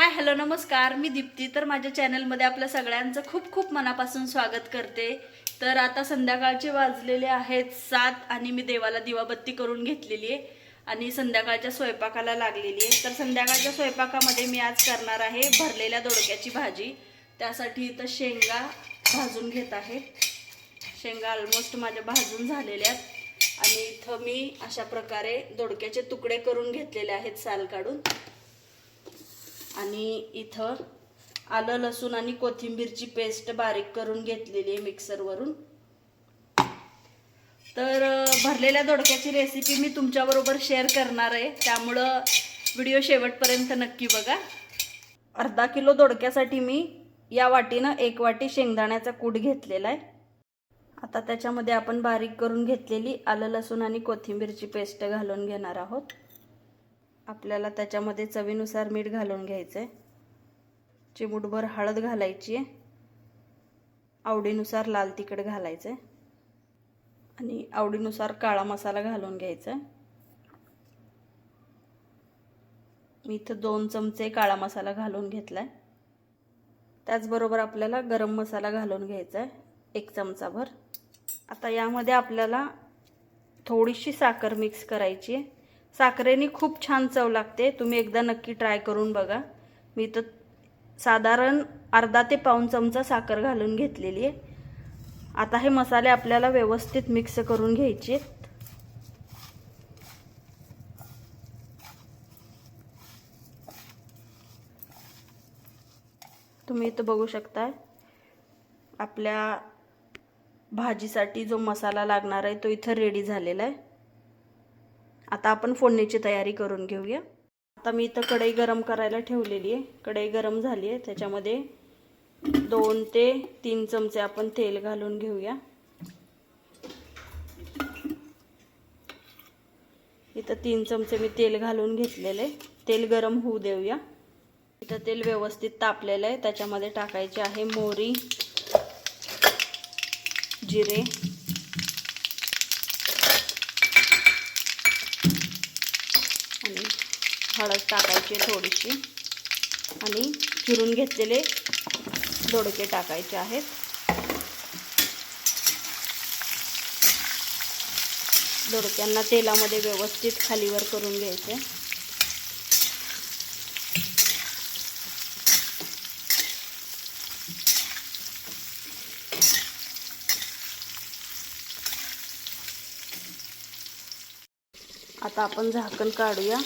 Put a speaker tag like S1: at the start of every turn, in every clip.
S1: Hi hello नमस्कार, मी दीप्ती. तर माझ्या चॅनलमध्ये आपल्या सगळ्यांचं खूप खूप मनापासून स्वागत करते. तर आता संध्याकाळचे वाजलेले आहेत 7 आणि मी देवाला दिवाबत्ती करून घेतलेली आहे आणि संध्याकाळच्या स्वयंपाकाला लागलेली आहे. तर संध्याकाळच्या स्वयंपाकामध्ये मी आज करणार आहे भरलेल्या दोडक्याची भाजी. त्यासाठी इथं शेंगा भाजून घेत आहे. शेंगा ऑलमोस्ट माझ्या भाजून झालेल्या आहेत आणि इथं मी अशा प्रकारे दोडक्याचे तुकडे करून घेतलेले आहेत साल काढून. आणि इथं आलं लसूण आणि कोथिंबीरची पेस्ट बारीक करून घेतलेली आहे मिक्सरवरून. तर भरलेल्या दोडक्याची रेसिपी मी तुमच्याबरोबर शेअर करणार आहे, त्यामुळं व्हिडिओ शेवटपर्यंत नक्की बघा. अर्धा किलो दोडक्यासाठी मी या वाटीनं 1 वाटी शेंगदाण्याचा कूट घेतलेला आहे. आता त्याच्यामध्ये आपण बारीक करून घेतलेली आलं लसूण आणि कोथिंबीरची पेस्ट घालून घेणार आहोत. आपल्याला त्याच्यामध्ये चवीनुसार मीठ घालून घ्यायचं आहे. चिमूटभर हळद घालायची आहे. आवडीनुसार लाल तिखट घालायचं आहे आणि आवडीनुसार काळा मसाला घालून घ्यायचा आहे. मी इथं 2 चमचे काळा मसाला घालून घेतलाय. त्याचबरोबर आपल्याला गरम मसाला घालून घ्यायचा आहे 1 चमचाभर. आता यामध्ये आपल्याला थोडीशी साखर मिक्स करायची आहे. साखरेने खूप छान चव लागते, तुम्ही एकदा नक्की ट्राय करून बघा. मी तर साधारण अर्धा ते पाऊण चमचा साखर घालून घेतलेली आहे. आता हे मसाले आपल्याला व्यवस्थित मिक्स करून घ्यायचे. तुम्ही इथं बघू शकता आपल्या भाजीसाठी जो मसाला लागणार आहे तो इथं रेडी झालेला आहे. आता आपण फोडणीची तयारी करून घेऊया. आता मी इथं कढई गरम करायला ठेवलेली आहे. कढई गरम झाली आहे, त्याच्यामध्ये 2 ते 3 चमचे आपण तेल घालून घेऊया. इथं 3 चमचे मी तेल घालून घेतलेले. तेल गरम होऊ देऊया. इथं तेल व्यवस्थित तापलेलं आहे. त्याच्यामध्ये टाकायचे आहे मोहरी, जिरे, आणि हळद टाकायची थोडीशी आणि चिरून घेतलेले दोडके टाकायचे आहेत. दोडक्यांना तेलामध्ये व्यवस्थित खालीवर करून घ्यायचे. आता आपण झाकण काढूया.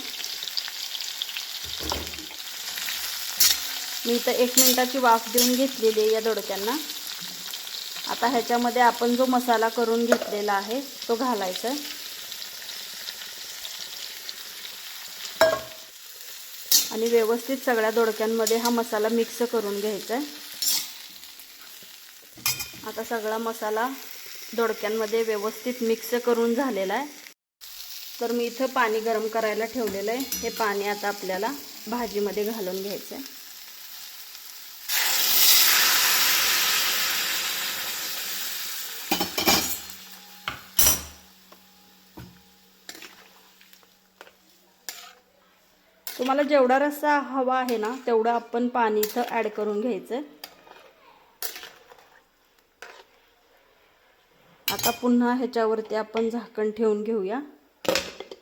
S1: मी इथं 1 मिनिटाची वाफ देऊन घेतलेली आहे या दोडक्यांना. आता ह्याच्यामध्ये आपण जो मसाला करून घेतलेला आहे तो घालायचा आणि व्यवस्थित सगळ्या दोडक्यांमध्ये हा मसाला मिक्स करून घ्यायचा आहे. आता सगळा मसाला दोडक्यांमध्ये व्यवस्थित मिक्स करून झालेला आहे. तर मी इथं पाणी गरम करायला ठेवलेलं आहे. हे पाणी आता आपल्याला भाजीमध्ये घालून घ्यायचं आहे. तुम्हाला जेवढा रस्सा हवा आहे ना तेवढं आपण पाणी इथं ॲड करून घ्यायचं. आता पुन्हा ह्याच्यावरती आपण झाकण ठेवून घेऊया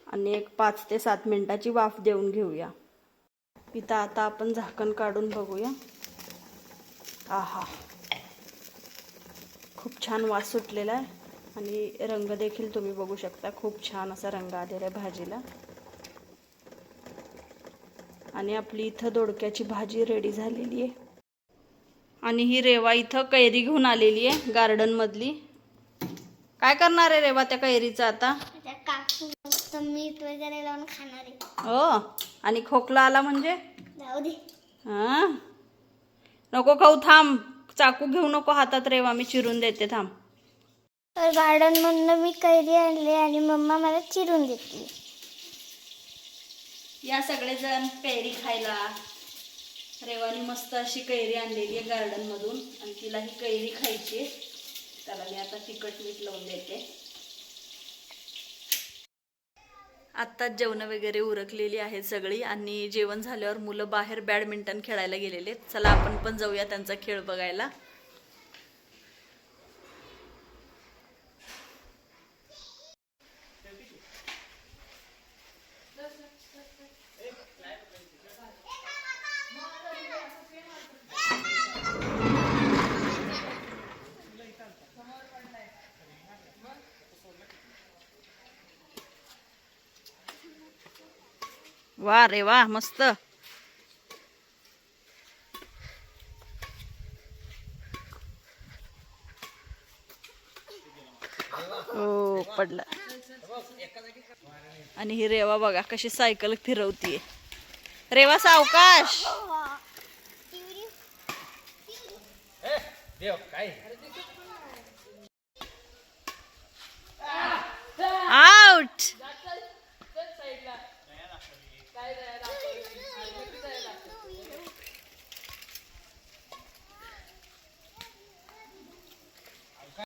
S1: आणि एक 5 ते 7 मिनिटाची वाफ देऊन घेऊया. इथं आता आपण झाकण काढून बघूया. आहा, खूप छान वास सुटलेला आहे आणि रंग देखील तुम्ही बघू शकता. खूप छान असा रंग आलेला आहे भाजीला. आणि आपली इथं दोडक्याची भाजी रेडी झालेली आहे. आणि ही रेवा इथं कैरी घेऊन आलेली आहे गार्डन मधली. काय करणार आहे रेवा त्या कैरीचा आता?
S2: मीठ वगैरे लावून खाणार आहे.
S1: हो, आणि खोकला आला म्हणजे
S2: जाऊ दे.
S1: हा, नको खाऊ, थांब. चाकू घेऊ नको हातात रेवा, मी चिरून देते, थांब.
S2: तर गार्डन मधनं मी कैरी आणली आणि मम्मा मला चिरून देते.
S1: या सगळेजण कैरी खायला. रेवानी मस्त अशी कैरी आणलेली आहे गार्डन मधून आणि तिला ही कैरी खायची. त्याला मी आता तिखट मीठ लावून देते. आत्ताच जेवण वगैरे उरकलेली आहेत सगळी आणि जेवण झाल्यावर मुलं बाहेर बॅडमिंटन खेळायला गेलेले आहेत. चला आपण पण जाऊया त्यांचा खेळ बघायला. वा रे वा, मस्त. हो पडला. आणि ही रेवा बघा कशी सायकल फिरवतीये. रेवा सावकाश. आउट.